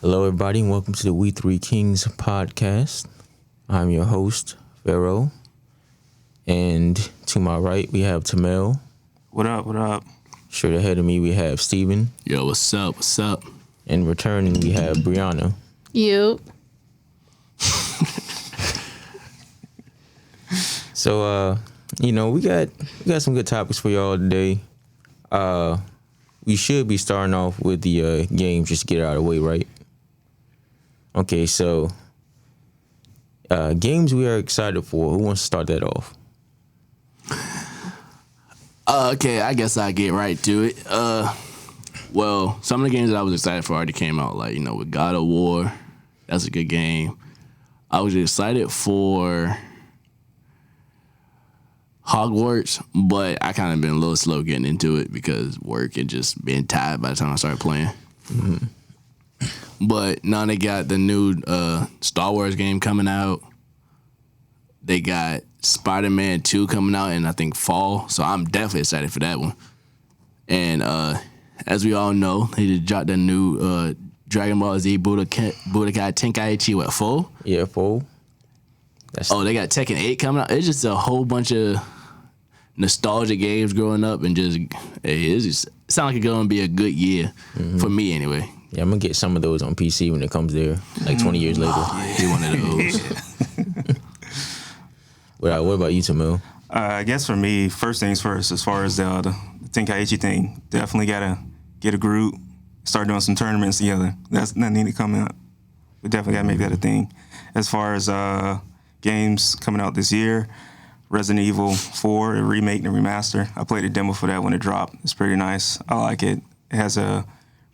Hello, everybody, and welcome to the We3Kingz Podcast. I'm your host, Pharaoh, and to my right, we have Tamel. What up, what up? Straight ahead of me, we have Steven. Yo, what's up, what's up? And returning, we have Brianna. Yup. So, we got some good topics for y'all today. We should be starting off with the games, just to get it out of the way, right? Okay, so games we are excited for. Who wants to start that off? Okay, I guess I get right to it. Well, some of the games that I was excited for already came out, like, with God of War. That's a good game. I was excited for Hogwarts, but I kind of been a little slow getting into it because work and just being tired by the time I started playing. Mm-hmm. But now they got the new Star Wars game coming out. They got Spider-Man 2 coming out in, I think, fall. So I'm definitely excited for that one. And as we all know, they just dropped the new Dragon Ball Z Budokai Tenkaichi, 4? Yeah, 4. They got Tekken 8 coming out. It's just a whole bunch of nostalgic games growing up, and it sounds like it's going to be a good year for me anyway. Yeah, I'm going to get some of those on PC when it comes there, like 20 years later. Be one of those. What about you, Tamil? I guess for me, first things first, as far as the Tenkaichi thing, definitely got to get a group, start doing some tournaments together. That need to come out. We definitely got to make that a thing. As far as games coming out this year, Resident Evil 4, a remake and a remaster. I played a demo for that when it dropped. It's pretty nice. I like it. It has a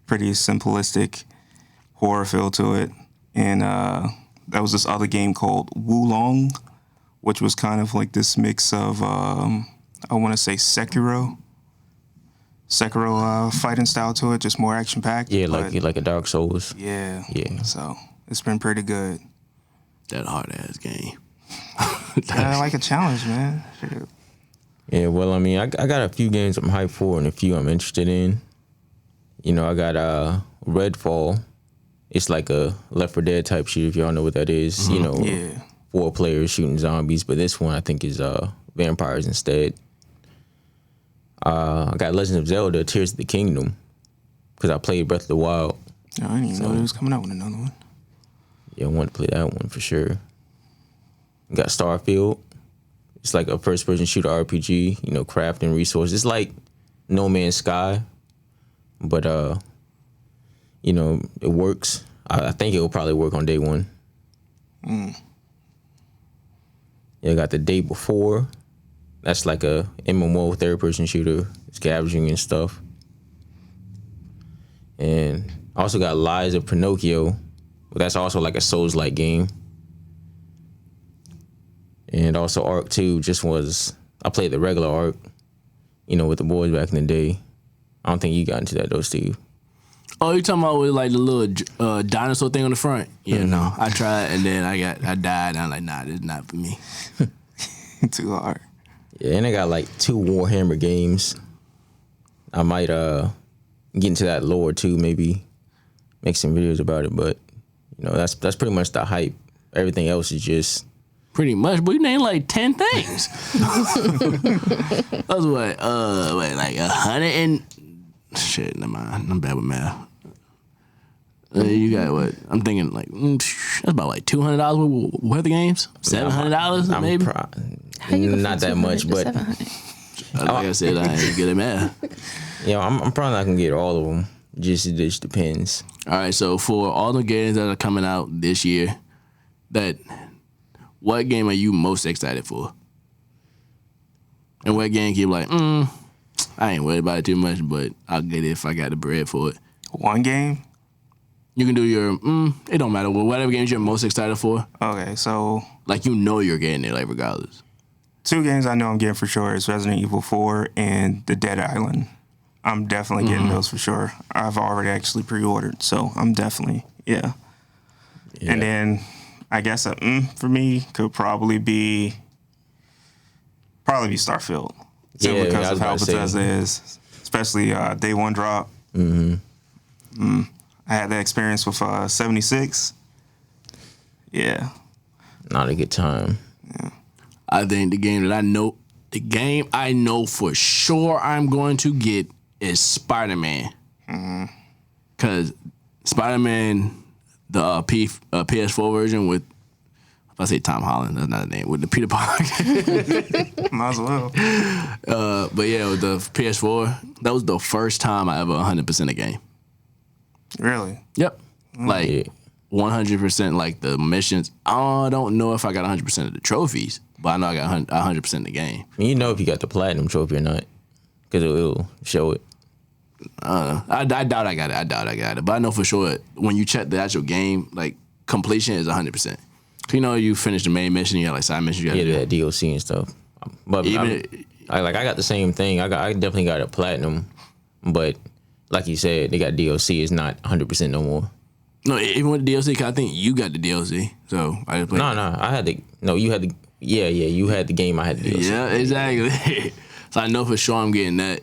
pretty simplistic horror feel to it. And that was this other game called Wulong, which was kind of like this mix of, I want to say Sekiro fighting style to it, just more action-packed. Yeah, like a Dark Souls. Yeah. Yeah. So it's been pretty good. That hard-ass game. I like a challenge, man. Shit. Yeah, well, I mean, I got a few games I'm hyped for and a few I'm interested in. I got Redfall. It's like a Left 4 Dead type shit, if y'all know what that is. Mm-hmm. Yeah. 4 players shooting zombies, but this one I think is vampires instead. I got Legend of Zelda, Tears of the Kingdom, because I played Breath of the Wild. No, I didn't even know it was coming out with another one. Yeah, I want to play that one for sure. Got Starfield. It's like a first-person shooter RPG, crafting resources. It's like No Man's Sky, but, it works. I think it will probably work on day one. Yeah, I got The Day Before. That's like a MMO third-person shooter, scavenging and stuff. And I also got Lies of Pinocchio. But that's also like a Souls-like game. And also Ark 2 I played the regular Ark, with the boys back in the day. I don't think you got into that though, Steve. Oh, you talking about with like the little dinosaur thing on the front? Yeah, no. I tried and then I died and I'm like, nah, this is not for me. Too hard. Yeah, and I got like 2 Warhammer games. I might get into that lore too, maybe make some videos about it, but that's pretty much the hype. Everything else is just pretty much, but you named like 10 things. That's what, like 100 and shit. Never mind. I'm bad with math. You got what? I'm thinking like that's about like $200 worth of games. $700 maybe. Not that much, but like I said, I ain't good at math. I'm probably not gonna get all of them. It just depends. All right, so for all the games that are coming out this year, what game are you most excited for? And what game keep like, I ain't worried about it too much, but I'll get it if I got the bread for it. One game? You can do your, it don't matter. Whatever games you're most excited for. Okay, so. Like, you're getting it, like, regardless. 2 games I know I'm getting for sure is Resident Evil 4 and The Dead Island. I'm definitely getting those for sure. I've already actually pre-ordered, so I'm definitely, yeah. And then I guess for me could probably be Starfield. So because of how Bethesda is, especially day one drop. I I had that experience with 76. Yeah. Not a good time. I think the game I know for sure I'm going to get is Spider-Man. Because Spider-Man, the PS4 version with, if I say Tom Holland, that's not a name, with the Peter Parker. Might as well. But yeah, with the PS4, that was the first time I ever 100% a game. Really? Yep. Like 100% like the missions. I don't know if I got 100% of the trophies, but I know I got 100% of the game. You know if you got the platinum trophy or not, because it'll show it. I doubt I got it. But I know for sure when you check the actual game, like completion is 100%. You know, you finish the main mission, you got like side missions. You Yeah, that DLC and stuff. But I got the same thing. I definitely got a platinum, but like you said, they got DLC. It's not 100% no more. No, even with the DLC, 'cause I think you got the DLC. So I just played. No, I had the. No, you had the. Yeah, you had the game. I had the DLC. Yeah, exactly. So I know for sure I'm getting that.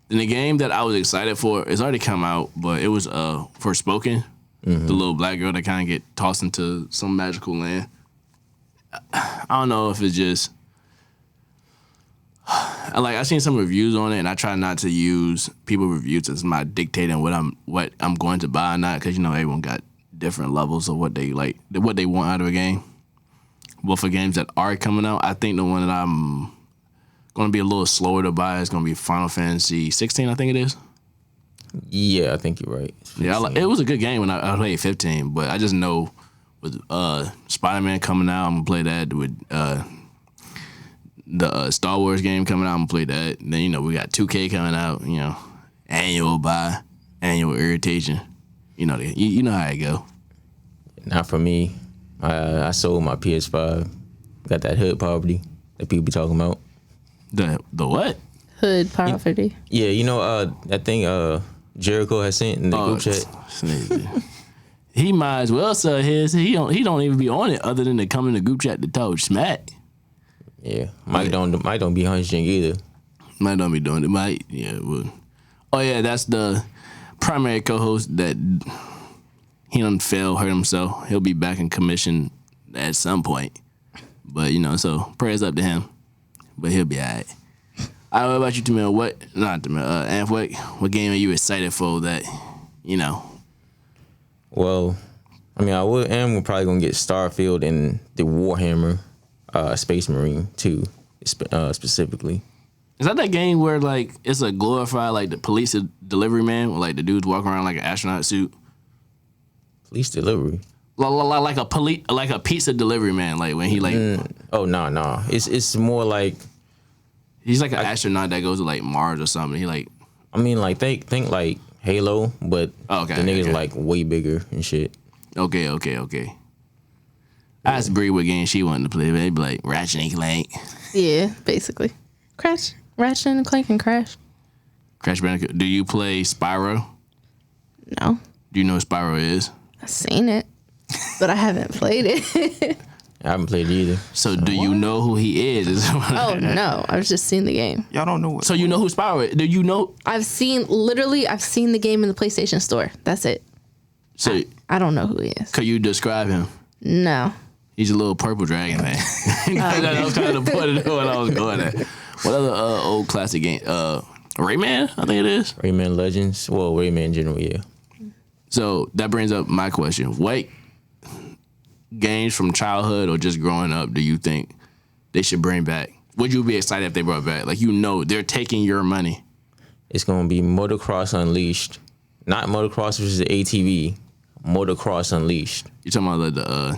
And the game that I was excited for, it's already come out, but it was Forspoken. The little black girl that kind of get tossed into some magical land. I don't know if it's just like I seen some reviews on it, and I try not to use people reviews as my dictating what I'm going to buy or not, because you know everyone got different levels of what they like, what they want out of a game. But for games that are coming out, I think the one that I'm going to be a little slower to buy is going to be Final Fantasy 16. I think it is. Yeah, I think you're right. Yeah, it was a good game when I played 15, but I just know with Spider-Man coming out, I'm gonna play that. With the Star Wars game coming out, I'm gonna play that. And then you know we got 2K coming out. You know, annual buy, annual irritation. You know you know how it go. Not for me. I sold my PS5. Got that hood poverty that people be talking about. The what? Hood poverty. Yeah, you know that thing Jericho has sent in the group chat. He might as well sell his. He don't even be on it other than to come in the group chat to talk smack. Yeah, Mike don't be hunching either. Mike don't be doing it. Mike, yeah. Well, oh yeah, that's the primary co-host that he done fail, hurt himself. He'll be back in commission at some point. But you know, so prayers up to him. But he'll be alright. What about you, Tamil? What game are you excited for that, you know? Well, I mean, we're probably gonna get Starfield and the Warhammer Space Marine 2 specifically. Is that game where like it's a glorified like the police delivery man, where like the dudes walk around like an astronaut suit? Police delivery. Like a pizza delivery man, like when he like. Oh no, it's more like. He's like an astronaut that goes to like Mars or something. He like. I mean, like think like Halo, but the niggas like way bigger and shit. Okay. I asked Bree what game she wanted to play, but they'd be like Ratchet and Clank. Yeah, basically. Ratchet and Clank and Crash. Crash Bandicoot. Do you play Spyro? No. Do you know what Spyro is? I've seen it, but I haven't played it. I haven't played it either. So do you know who he is? Oh no, I've just seen the game. Y'all don't know what. So you know who Spyro is? Do you know? I've seen the game in the PlayStation Store. That's it. So I don't know who he is. Could you describe him? No. He's a little purple dragon man. That was kind of the point of what I was going at. What other old classic game? Rayman, I think it is. Rayman Legends. Well, Rayman in general, yeah. So that brings up my question. What games from childhood or just growing up do you think they should bring back? Would you be excited if they brought back? Like, you know, they're taking your money. It's going to be Motocross Unleashed. Not Motocross versus the ATV. Motocross Unleashed. You talking about the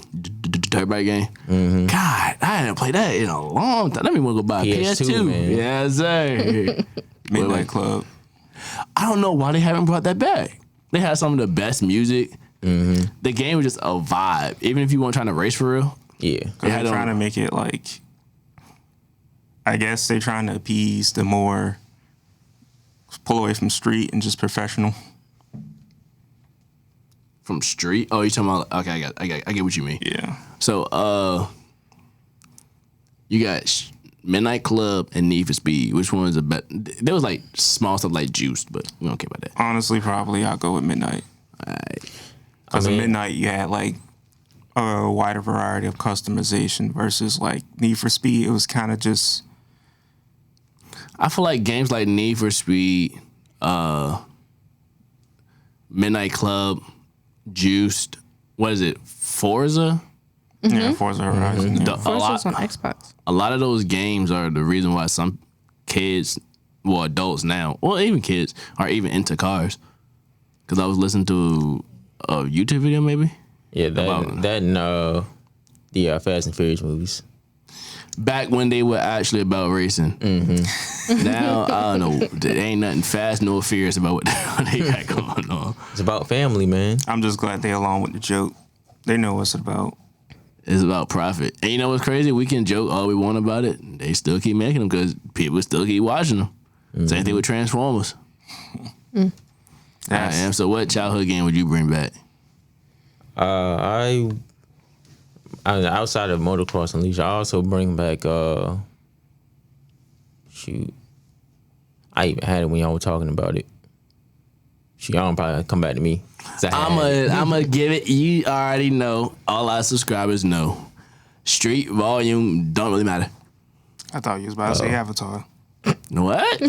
dirt bike game? Mm-hmm. God, I hadn't played that in a long time. Let me want to go buy a PS2. Man. Yes, sir. Midnight Club. I don't know why they haven't brought that back. They had some of the best music. Mm-hmm. The game was just a vibe. Even if you weren't trying to race for real. Yeah. They're trying to make it like, I guess they're trying to appease the more pull away from street and just professional. From street? Oh, you talking about? Okay, I get what you mean. Yeah. So, you got Midnight Club and Need for Speed. Which one is the best? There was like small stuff like Juice, but we don't care about that. Honestly, probably I'll go with Midnight. Because at midnight you had like a wider variety of customization versus like Need for Speed. It was kind of just. I feel like games like Need for Speed, Midnight Club, Juiced, what is it, Forza? Yeah, Forza Horizon. Yeah. Forza's on Xbox. A lot of those games are the reason why some kids, well, adults now, well, even kids, are even into cars. Because I was listening to a YouTube video, maybe. Yeah, that and the Fast and Furious movies. Back when they were actually about racing. Mm-hmm. Now, I don't know. There ain't nothing fast nor furious about what they got going on. It's about family, man. I'm just glad they along with the joke. They know what it's about. It's about profit. And you know what's crazy? We can joke all we want about it. They still keep making them because people still keep watching them. Mm-hmm. Same thing with Transformers. So what childhood game would you bring back? I outside of Motocross Unleashed, I also bring back shoot. I even had it when y'all were talking about it. Shoot, y'all don't probably come back to me. I'm gonna give it. You already know. All our subscribers know. Street volume don't really matter. I thought you was about to say Avatar. What?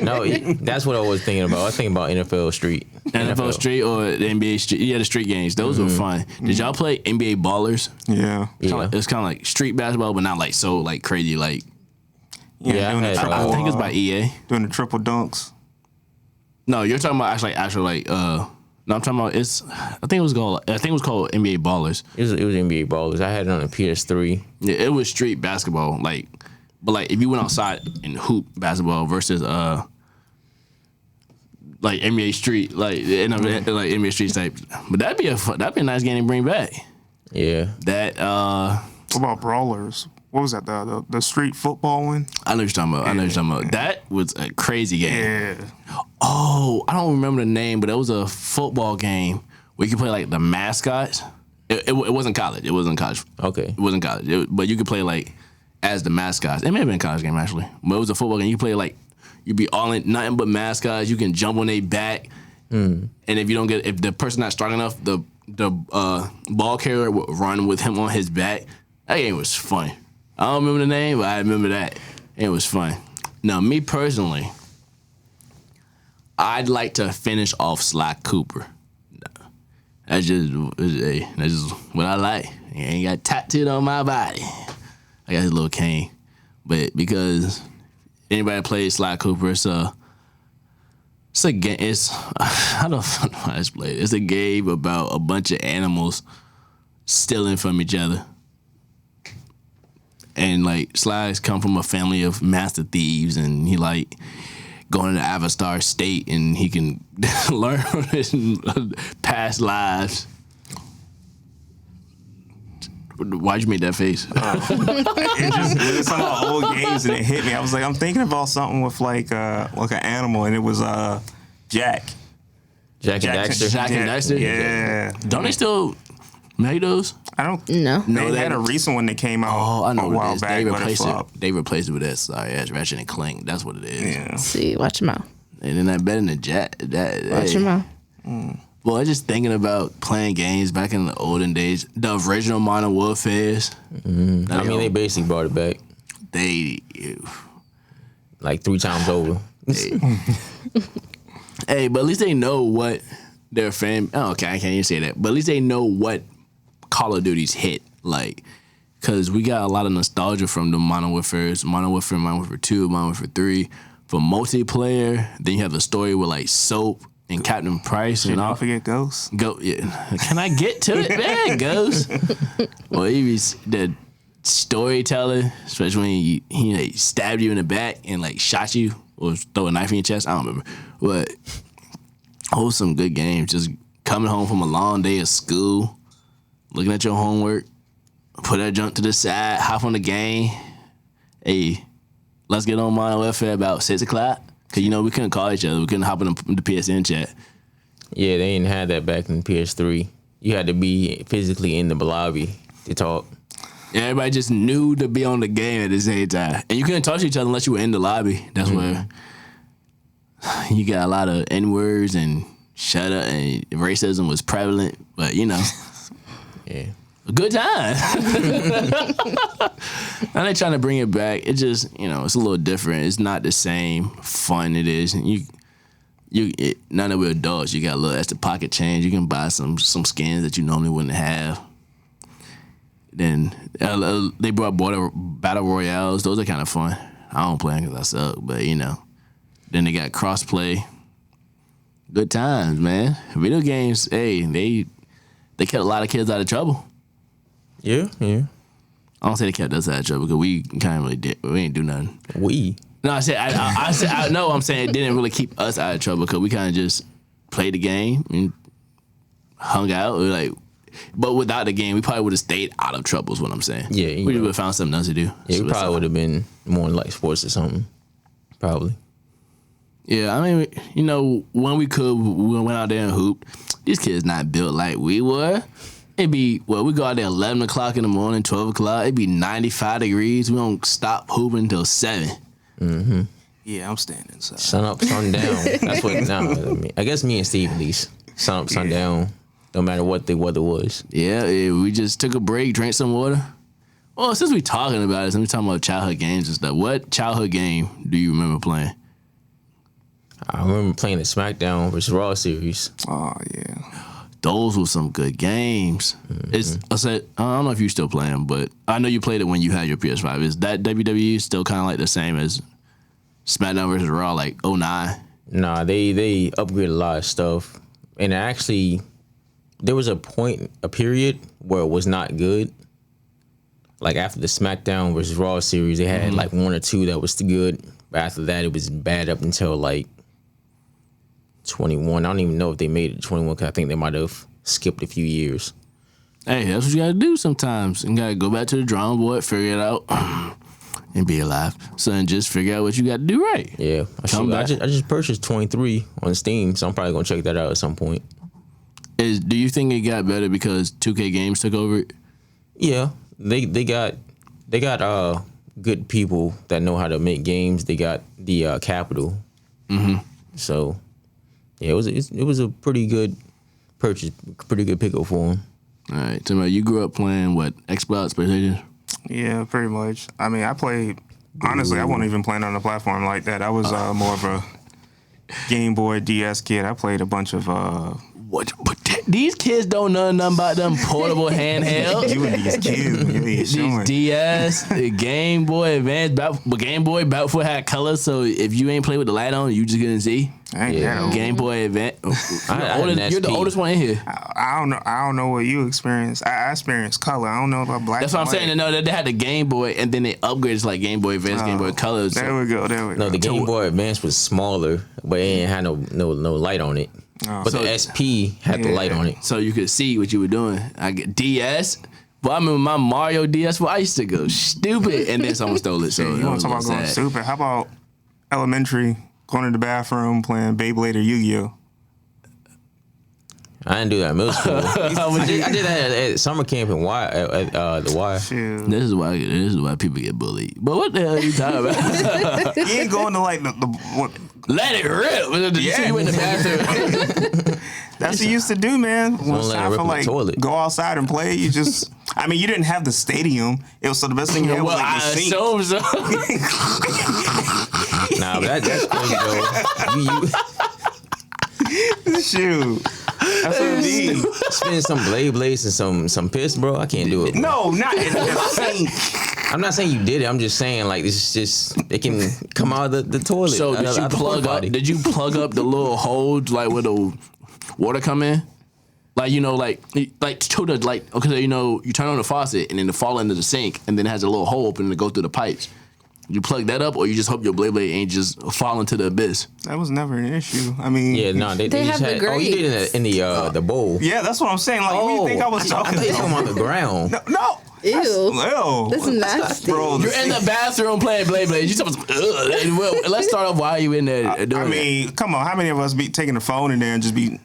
No, that's what I was thinking about. I was thinking about NFL Street. NFL Street or the NBA Street. Yeah, the street games. Those were fun. Did y'all play NBA Ballers? Yeah. It's kind of like street basketball, but not like so like crazy. Like I think it's by EA. Doing the triple dunks. No, you're talking about actually like no, I'm talking about I think it was called NBA Ballers. It was NBA Ballers. I had it on a PS3. Yeah, it was street basketball, like, but like if you went outside and hoop basketball versus like NBA Street, like like NBA Street type. But that'd be a nice game to bring back. Yeah. That What about Brawlers? What was that? The street football one? I know what you're talking about. That was a crazy game. Yeah. Oh, I don't remember the name, but it was a football game where you could play like the mascots. It wasn't college. It wasn't college. Okay. It wasn't college. But you could play like as the mascots. It may have been a college game actually, but it was a football game. You play like you be all in nothing but mascots. You can jump on their back, and if the person not strong enough, the ball carrier would run with him on his back. That game was fun. I don't remember the name, but I remember that. It was fun. Now, me personally, I'd like to finish off Sly Cooper. That's just what I like. He ain't got tattooed on my body. I got his little cane. But because anybody that plays Sly Cooper, it's a game. I don't know how to explain it. It's a game about a bunch of animals stealing from each other. And like Sly's come from a family of master thieves, and he like going to Avastar State, and he can learn from his past lives. Why'd you make that face? It was some of the old games, and it hit me. I was like, I'm thinking about something with like an animal, and it was Jack. Jack and Daxter. Jack and Daxter? Yeah. Don't they still make those? I don't. No. They had a recent one that came out I know a while what it is. back, but it flopped. They replaced it with that sorry ass Ratchet and Clank. That's what it is. Yeah. Let's see, watch your mouth. And then that better than Jack. Watch your mouth. Well, I'm just thinking about playing games back in the olden days. The original Modern Warfares. I mean, they basically brought it back. They like 3 times over. Hey, but at least they know what their fan. Oh, okay, I can't even say that. But at least they know what Call of Duty's hit. Like, because we got a lot of nostalgia from the Modern Warfares. Modern Warfare, Modern Warfare 2, Modern Warfare 3. For multiplayer, then you have the story with like Soap and Captain Price and all. Don't forget Ghost. Yeah. Can I get to it? Man, Ghost. Well, he was the storyteller, especially when he like stabbed you in the back and like shot you or throw a knife in your chest. I don't remember. But some good games. Just coming home from a long day of school, looking at your homework, put that junk to the side, hop on the game. Hey, let's get on Modern Warfare about 6 o'clock. Because, we couldn't call each other. We couldn't hop in the PSN chat. Yeah, they didn't have that back in PS3. You had to be physically in the lobby to talk. Yeah, everybody just knew to be on the game at the same time. And you couldn't talk to each other unless you were in the lobby. That's where you got a lot of N-words and shut up, and racism was prevalent. But you know, Yeah. a good time. Now they're trying to bring it back. It just, it's a little different. It's not the same fun it is. Now that we're adults, you got a little extra pocket change. You can buy some skins that you normally wouldn't have. Then they brought battle royales. Those are kind of fun. I don't play them because I suck, but Then they got crossplay. Good times, man. Video games, hey, they kept a lot of kids out of trouble. Yeah. I don't say they kept us out of trouble because we kind of really did. We ain't do nothing. No, I'm saying it didn't really keep us out of trouble because we kind of just played the game and hung out. But without the game, we probably would have stayed out of trouble. Is what I'm saying. Yeah, we would have found something else to do. Yeah, we probably would have been more like sports or something. Probably. Yeah, I mean, when we went out there and hooped. These kids not built like we were. It'd be, we go out there 11 o'clock in the morning, 12 o'clock. It'd be 95 degrees. We don't stop hooping until 7. Mm-hmm. Yeah, I'm staying inside. Sun up, sun down. That's what, I guess me and Steve at least. Sun up, sun down. No matter what the weather was. Yeah, we just took a break, drank some water. Well, since we talking about it, since we talking about childhood games and stuff, what childhood game do you remember playing? I remember playing the SmackDown vs. Raw series. Oh, yeah. Those were some good games. I don't know if you still play them, but I know you played it when you had your PS5. Is that WWE still kind of like the same as SmackDown vs. Raw, like 09? Nah, they upgraded a lot of stuff. And actually, there was a period where it was not good. Like after the SmackDown vs. Raw series, they had like one or two that was good. But after that, it was bad up until like 21. I don't even know if they made it 21 because I think they might have skipped a few years. Hey, that's what you gotta do sometimes. You gotta go back to the drawing board, figure it out, and be alive. So then just figure out what you got to do right. Yeah, I just purchased 23 on Steam, so I'm probably gonna check that out at some point. Do you think it got better because 2K Games took over it? Yeah, they got good people that know how to make games. They got the capital. Mm-hmm. So yeah, it was a pretty good purchase, pretty good pickup for them. All right, so you grew up playing what, Xbox, PlayStation? Yeah, pretty much. I mean, I played. Honestly, I wasn't even playing on a platform like that. I was more of a Game Boy DS kid. I played a bunch of. What? These kids don't know nothing about them portable handhelds. You and these kids, these DS, the Game Boy Advance, but Game Boy Battlefield had colors, so if you ain't play with the light on, you just couldn't see. Game Boy Advance. You're the oldest one in here. I don't know what you experienced. I experienced color. I don't know about black. That's what I'm saying. No, they had the Game Boy, and then they upgraded to like Game Boy Advance, Game Boy Color. There we go. No, the Game Boy Advance was smaller, but it ain't had no light on it. But the SP had the light on it, so you could see what you were doing. I get DS. But I remember my Mario DS. I used to go stupid, and then someone stole it. So you want to talk about going stupid? How about elementary? Going to the bathroom, playing Beyblade or Yu-Gi-Oh. I didn't do that in middle school. I did that at summer camp in the Y. Shoot. This is why people get bullied. But what the hell are you talking about? You ain't going to like the what? Let it rip. Yeah. You in the bathroom. That's what you used to do, man. When it's time for like go outside and play, you just. I mean, you didn't have the stadium. It was so the best thing you had was like the sink. So. Nah, but that's crazy though. Shoot. That's what it means. Spend some blades and some piss, bro. I can't do it. Bro. No, not in the sink. I'm not saying you did it. I'm just saying like this is just it can come out of the toilet. So did you plug up the little holes like where the water come in? Like to the okay, you turn on the faucet and then it fall into the sink and then it has a little hole open to go through the pipes. You plug that up, or you just hope your blade ain't just fall into the abyss. That was never an issue. I mean, yeah, no, they have the grades. Oh, you did it in the bowl. Yeah, that's what I'm saying. Like, what do you think I was talking about? I'm on the ground. No. Ew. That's nasty. Bro, you're in the bathroom playing blade. You supposed to, well, let's start off while you in there doing I mean, come on. How many of us be taking the phone in there and just be...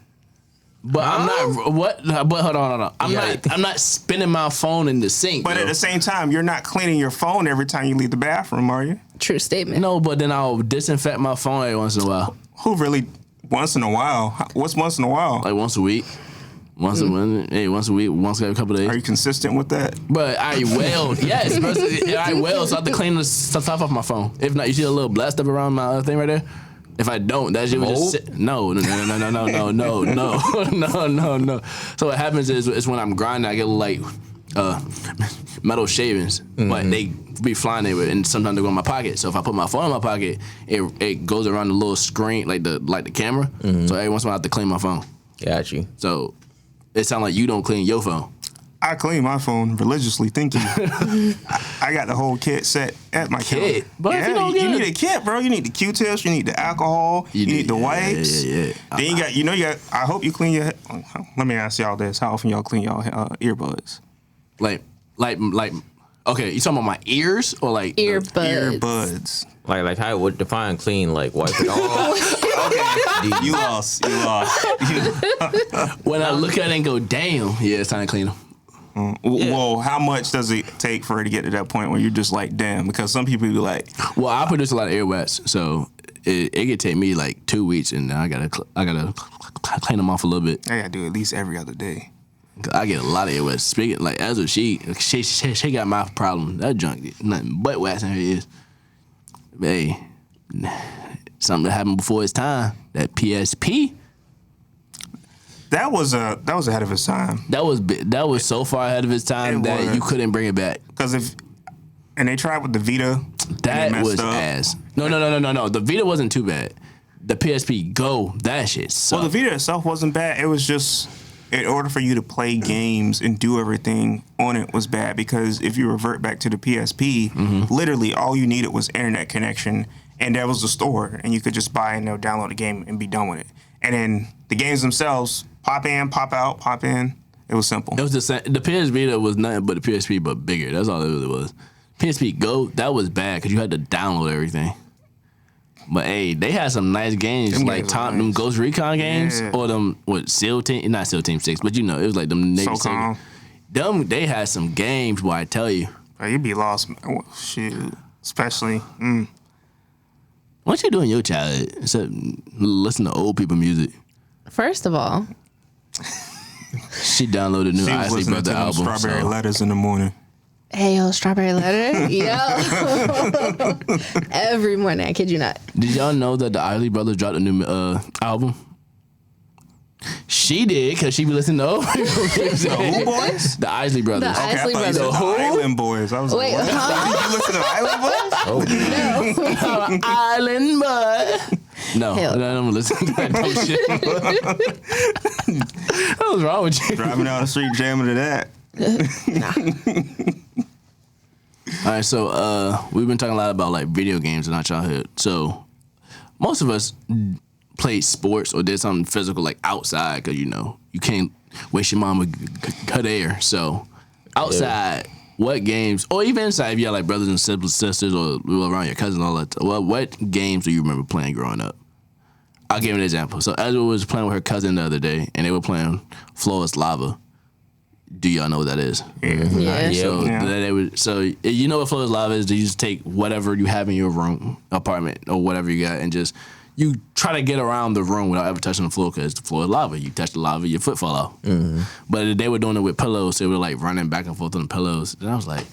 But I'm not. What? But hold on. I'm not spinning my phone in the sink. But at the same time, you're not cleaning your phone every time you leave the bathroom, are you? True statement. No, but then I'll disinfect my phone every once in a while. Who really Once in a while. What's once in a while? Like once a week. Once a week, once every couple of days. Are you consistent with that? But I will, yes. I will, so I have to clean the stuff off my phone. If not, you see a little black stuff around my thing right there? If I don't, that shit would just sit. No. So what happens is when I'm grinding, I get like metal shavings, but they be flying everywhere, and sometimes they go in my pocket. So if I put my phone in my pocket, it goes around the little screen, like the camera. So every once in a while I have to clean my phone. Got you. So it sounds like you don't clean your phone. I clean my phone religiously. Thank you. I got the whole kit set at my Kit? counter. But if you don't get need a kit, bro. You need the Q-tips. You need the alcohol. You need the wipes. Yeah. Then you got. I hope you clean your. Let me ask y'all this: how often y'all clean y'all earbuds? Like. Okay, you talking about my ears or like Earbuds. Like how would define clean? Like wipe it off. Okay, you lost. When I look at it and go, damn, yeah, it's time to clean them. Well, how much does it take for it to get to that point where you're just like, damn? Because some people be like, well, I produce a lot of earwax, so it could take me like 2 weeks, and then I gotta clean them off a little bit. I gotta do at least every other day. I get a lot of earwax. Speaking like Ezra, she got my problem. That junk, nothing but wax in her ears. Hey, something that happened before its time. That PSP. That was ahead of its time. That was so far ahead of its time that you couldn't bring it back. Because they tried with the Vita. That was ass. No. The Vita wasn't too bad. The PSP Go, that shit sucked. Well, the Vita itself wasn't bad. It was just, in order for you to play games and do everything on it was bad. Because if you revert back to the PSP, literally all you needed was internet connection, and there was a store, and you could just buy and download the game and be done with it. And then the games themselves, pop in, pop out, pop in. It was simple. It was the same. The PS Vita was nothing but the PSP, but bigger. That's all it really was. PSP Go, that was bad because you had to download everything. But hey, they had some nice games, them Ghost Recon games, or them SEAL Team, not SEAL Team 6, but it was like them Navy SEAL. They had some games, boy, I tell you. You'd be lost, shoot, especially. What you doing in your childhood except listen to old people music? First of all, she downloaded new Isley Brother album. Strawberry Letters in the morning. hey, yo, Strawberry Letter. Yo. Every morning, I kid you not. Did y'all know that the Isley Brothers dropped a new album? She did, because she be listening to old people music. The who boys? The Isley Brothers. The Isley Brothers. The Island Boys. I was Wait, like, what? Did you listen to Island Boys? Oh, Island Boy. No, Hell. I don't listen to that dumb shit. What was wrong with you? Driving down the street jamming to that. All right, so we've been talking a lot about like video games in our childhood. So most of us played sports or did something physical like outside because you can't waste your mama cut air. So outside, what games, or even inside, if you have like brothers and sisters or around your cousins, all that. What games do you remember playing growing up? I'll give you an example. So Ezra was playing with her cousin the other day, and they were playing Floor is Lava. Do y'all know what that is? Yeah. So you know what Floor is Lava is? You just take whatever you have in your room, apartment, or whatever you got, and just you try to get around the room without ever touching the floor because the floor is lava. You touch the lava, your foot fall off. Mm-hmm. But they were doing it with pillows, so they were like running back and forth on the pillows. And I was like,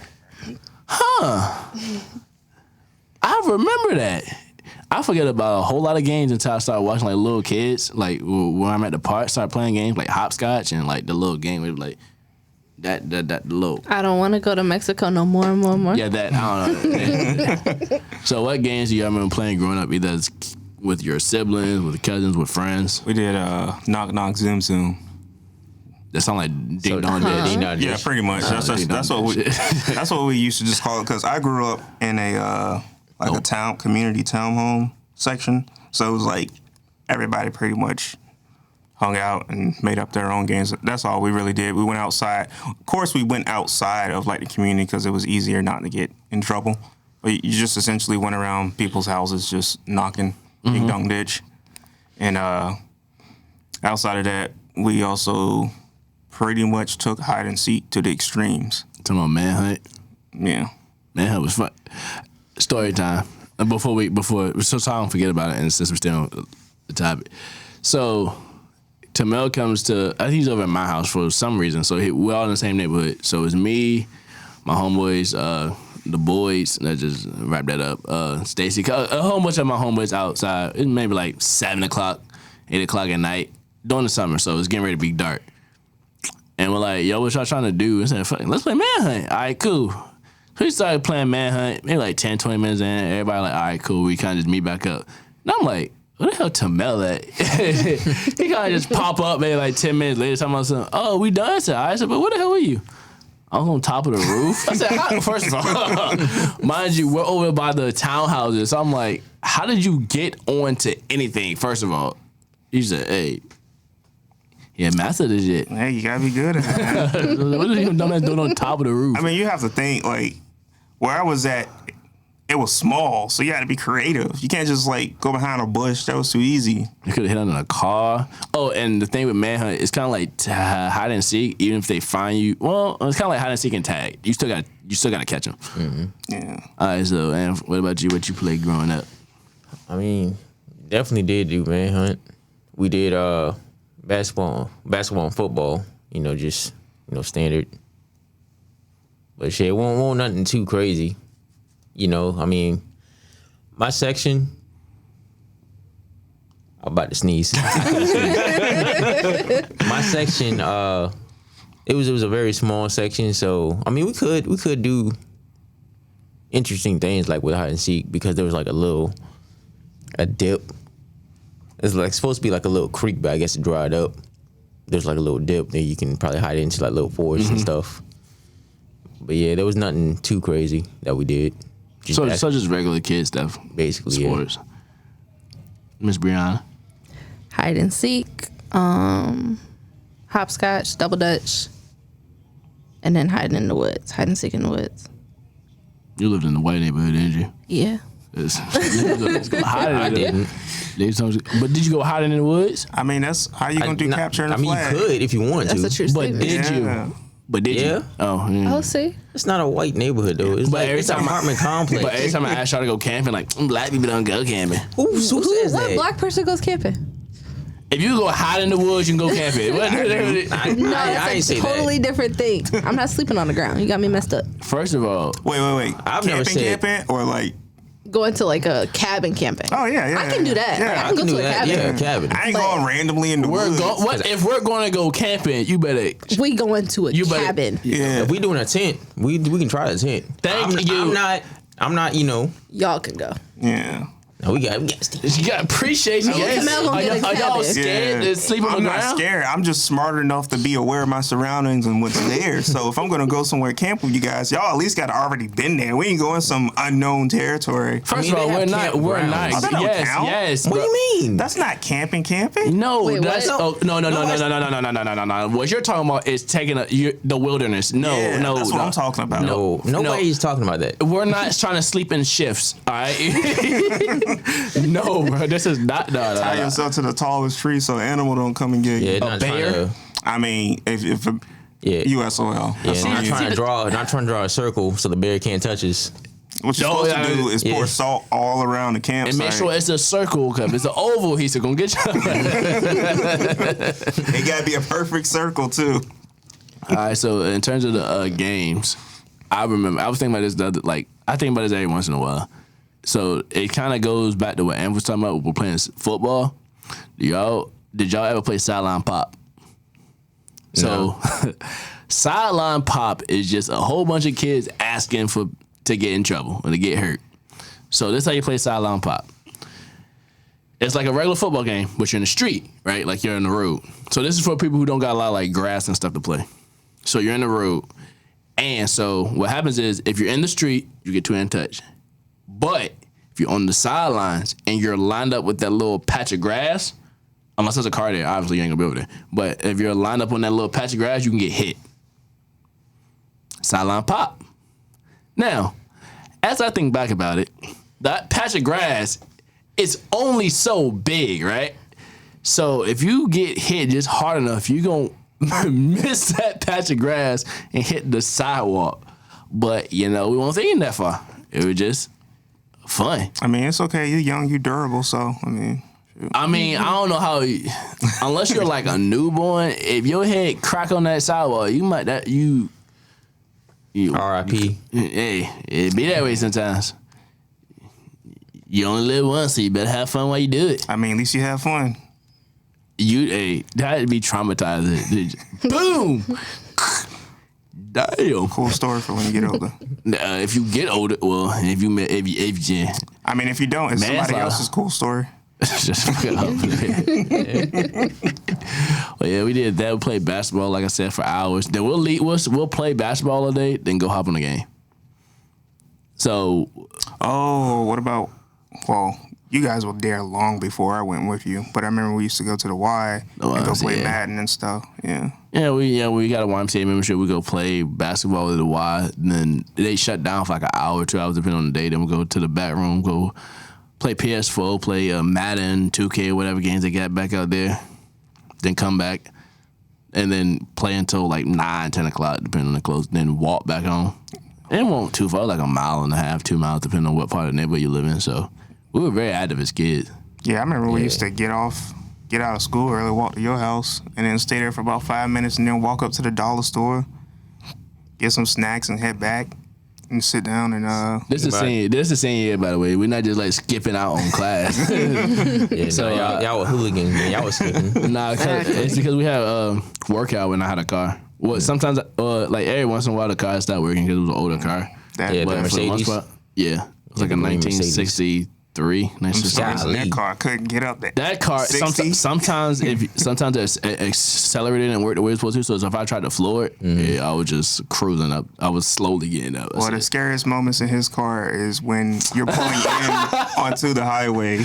I remember that. I forget about a whole lot of games until I started watching like little kids, like when I'm at the park, start playing games like hopscotch and like the little game with like that little. I don't want to go to Mexico no more. Yeah, that I don't know. So what games do you remember playing growing up? Either with your siblings, with cousins, with friends? We did Knock Knock Zoom Zoom. That sound like Ding Dong Ditch. Yeah, pretty much. That's what we used to just call it because I grew up in a community townhome section. So it was like everybody pretty much hung out and made up their own games. That's all we really did. We went outside. Of course, we went outside of like the community because it was easier not to get in trouble. But you just essentially went around people's houses just knocking Ding Dong Ditch. And outside of that, we also pretty much took hide and seek to the extremes. Talking about manhunt? Yeah. Manhunt was fun. Story time. So I don't forget about it, and since we're still the topic. So Tamel comes to, I think he's over at my house for some reason. So we're all in the same neighborhood. So it's me, my homeboys, the boys. Let's just wrap that up. Stacy, a whole bunch of my homeboys outside. It's maybe like 7 o'clock, 8 o'clock at night during the summer. So it's getting ready to be dark. And we're like, yo, what y'all trying to do? We said, let's play Manhunt. All right, cool. So we started playing Manhunt, maybe like 10, 20 minutes in. Everybody like, all right, cool. We kind of just meet back up. And I'm like, where the hell Tamel at? He kind of just pop up maybe like 10 minutes later, talking about something. Oh, we done? I said, but where the hell were you? I was on top of the roof. I said, first of all, mind you, we're over by the townhouses. So I'm like, how did you get onto anything, first of all? He said, hey, yeah, master this shit. Hey, you gotta be good at it. What is you dumbass doing on top of the roof? I mean, you have to think, like, where I was at, it was small, so you had to be creative. You can't just, like, go behind a bush. That was too easy. You could have hit under a car. Oh, and the thing with Manhunt, it's kind of like hide and seek. Even if they find you, well, it's kind of like hide and seek and tag. You still got to catch them. Mm-hmm. Yeah. All right, so, and what about you? What you played growing up? I mean, definitely did do Manhunt. We did basketball and football, just, standard. But shit, won't nothing too crazy. I mean, my section, I'm about to sneeze. My section, it was a very small section, so I mean we could do interesting things like with hide and seek because there was like a dip. It's like supposed to be like a little creek, but I guess it dried up. There's like a little dip that you can probably hide into like little forests and stuff. But yeah, there was nothing too crazy that we did. So just regular kid stuff, basically. Sports. Yeah. Miss Brianna, hide and seek, hopscotch, double dutch, and then hide and seek in the woods. You lived in the white neighborhood, didn't you? Yeah. I didn't. But did you go hiding in the woods? I mean, that's how you gonna do capturing the flag. You could if you wanted to. That's a true But statement. did you? But did you? Oh, yeah. Oh, see? It's not a white neighborhood though. It's like it's an apartment complex. But every time I ask y'all to go camping, like black people don't go camping. Who says What that? black person goes camping? If you go hide in the woods, you can go camping. No, I that's ain't a say totally different thing. I'm not sleeping on the ground. You got me messed up. First of all, Wait. I've never said camping or like. Going to like a cabin camping. Oh yeah. I can do that. Yeah, Like, I can go to a cabin. Yeah, cabin. I ain't going randomly in the woods. if we're going to go camping, you better. We going to a cabin. Yeah. If we doing a tent, we can try a tent. Thank you. I'm not. Y'all can go. Yeah. No, we got You got appreciation. Yes. Are y'all cabin. scared to sleep on I'm the not ground? scared. I'm just smart enough to be aware of my surroundings and what's there. So if I'm gonna go somewhere camp with you guys, y'all at least got to already been there. We ain't going some unknown territory. First of all, we're not. Oh, that don't count? Yes. What do bro. you mean? That's not camping. No, Wait, that's what? no. What you're talking about is taking the wilderness. No, Yeah, that's what I'm talking about. No, nobody's talking about that. We're not trying to sleep in shifts. All right. No, bro. This is not. No. Tie yourself to the tallest tree so the animal don't come and get you. Yeah, not bear? trying to. I mean, if Yeah. USOL. That's Yeah, what not trying to draw a circle so the bear can't touch us. What you're supposed to do is pour salt all around the campsite. And make sure it's a circle, cause if it's an oval, he's gonna get you. It gotta be a perfect circle too. All right. So in terms of the games, I remember I was thinking about this I think about this every once in a while. So it kind of goes back to what Am was talking about. We're playing football. Did y'all ever play sideline pop? So sideline pop is just a whole bunch of kids asking to get in trouble or to get hurt. So this is how you play sideline pop. It's like a regular football game, but you're in the street, right? Like you're in the road. So this is for people who don't got a lot of like grass and stuff to play. So you're in the road. And so what happens is if you're in the street, you get 2 hand touch. But if you're on the sidelines and you're lined up with that little patch of grass, unless there's a car there, obviously you ain't gonna be over there. But if you're lined up on that little patch of grass, you can get hit. Sideline pop. Now, as I think back about it, that patch of grass is only so big, right? So if you get hit just hard enough, you're gonna miss that patch of grass and hit the sidewalk. But we won't think that far. It was just fun. I mean, it's okay. You're young, you're durable. So I mean, I mean, I don't know how. Unless you're like a newborn, if your head crack on that sidewalk, you might you. R.I.P. Hey, it be that way sometimes. You only live once, so you better have fun while you do it. I mean, at least you have fun. That'd be traumatizing. Boom. Damn. Cool story for when you get older. If you get older, well, if you I mean, if you don't, it's somebody else's cool story. just fucking up. Well, yeah, we did that. We played basketball, like I said, for hours. Then we'll play basketball all day, then go hop on the game. So, what about? Well, you guys were there long before I went with you, but I remember we used to go to the Y and go play Madden and stuff. Yeah. Yeah, we got a YMCA membership. We go play basketball at the Y, and then they shut down for like an hour or 2 hours depending on the day. Then we go to the back room, go play PS4, play Madden, 2K, whatever games they got back out there. Then come back and then play until like 9, 10 o'clock depending on the close. Then walk back home. It won't too far, like a mile and a half, 2 miles depending on what part of the neighborhood you live in. So we were very active as kids. Yeah, I remember we used to get out of school early, walk to your house, and then stay there for about 5 minutes, and then walk up to the dollar store, get some snacks, and head back and sit down and. This is the same year, by the way. We're not just like skipping out on class. Yeah, so y'all were hooligans, man. Y'all was skipping. Nah, it's because we had workout when I had a car. Well, sometimes like every once in a while the car stopped working because it was an older car. The Mercedes. It was like a 1963. That car couldn't get up there. That car sometimes it's accelerated and worked the way it's supposed to. So if I tried to floor it, I was just cruising up. I was slowly getting up. Well, the scariest moments in his car is when you're pulling in onto the highway.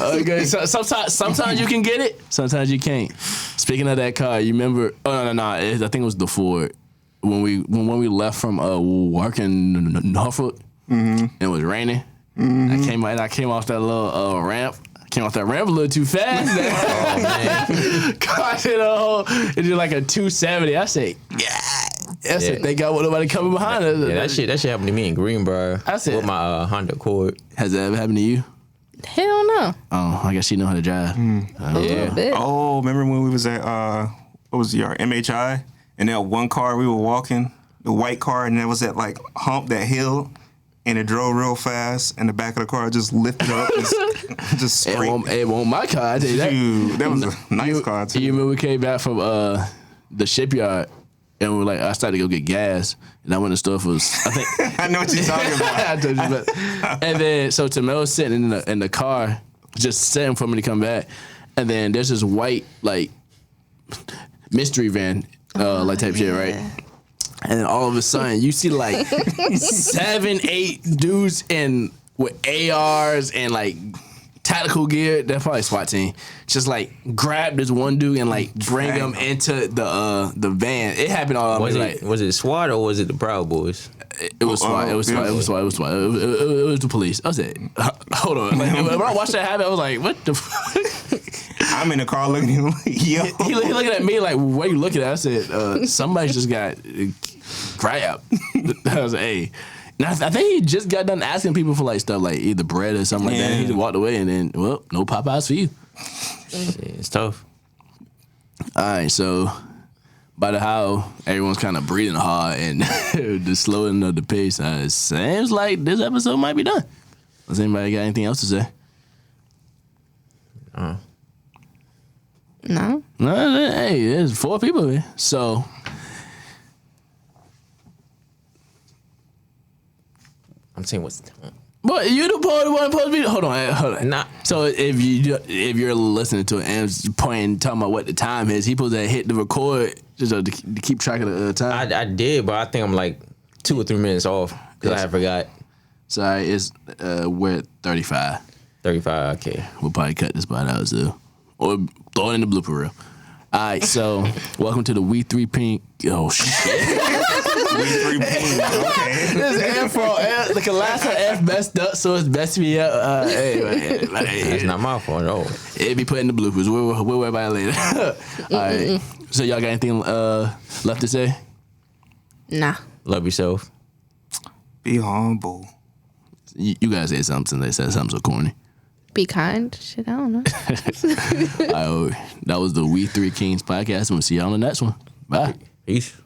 Okay, so sometimes you can get it, sometimes you can't. Speaking of that car, you remember? Oh no, I think it was the Ford when we left from work in Norfolk and it was raining. Mm-hmm. I came off that little ramp. I came off that ramp a little too fast. Oh man! Caught it did like a 270. I said, I said, they got nobody coming behind us. Yeah, that shit happened to me in Greenbrier. I said, with my Honda Accord. Has that ever happened to you? Hell no. Oh, I guess you know how to drive. Yeah. Oh, remember when we was at what was your MHI, and that one car we were walking, the white car, and there was that like hump, that hill. And it drove real fast, and the back of the car just lifted up, just straight. It won't my car. I tell you that. Dude, that was a nice car too. You remember we came back from the shipyard, and we were like, I started to go get gas, and I went to the store for. I think I know what you're talking about. I told you, and then so Tamel was sitting in the car, just sitting for me to come back, and then there's this white like mystery van, like type shit, right? And then all of a sudden, you see like 7, 8 dudes with ARs and like tactical gear. That's probably SWAT team. Just like grab this one dude and like bring him into the van. It happened all. Was it SWAT or was it the Proud Boys? It was SWAT. It was SWAT. It was the police. I said, hold on. Like, when I watched that happen, I was like, what the fuck? I'm in the car looking at him. Yo. He looking at me like, what are you looking at? I said, somebody just got grabbed. I was like, hey. And I think he just got done asking people for like stuff like either bread or something like that. And he just walked away and then, well, no Popeyes for you. It's tough. All right, so by how everyone's kind of breathing hard and the slowing of the pace, it seems like this episode might be done. Does anybody got anything else to say? No. Hey, there's 4 people here. So I'm saying what's the time? But you the one supposed to be. Hold on. Nah. So if you're listening to it and talking about what the time is, he supposed to hit the record just to keep track of the time. I did, but I think I'm like 2 or 3 minutes off because I forgot. Sorry, we're at 35. 35. Okay. We'll probably cut this part out too, or throw it in the blooper reel. All right, so welcome to the We3Kingz. Oh shit. We3Kingz. Okay. This F for F. The last F messed up, so it's best to be up. Anyway, That's not my fault at all. It'll be put in the bloopers. We'll worry about it later. All right. So y'all got anything left to say? Nah. Love yourself. Be humble. You guys say something. They said something so corny. Be kind. Shit, I don't know. That was the We3Kingz Podcast. We'll see y'all on the next one. Bye. Peace.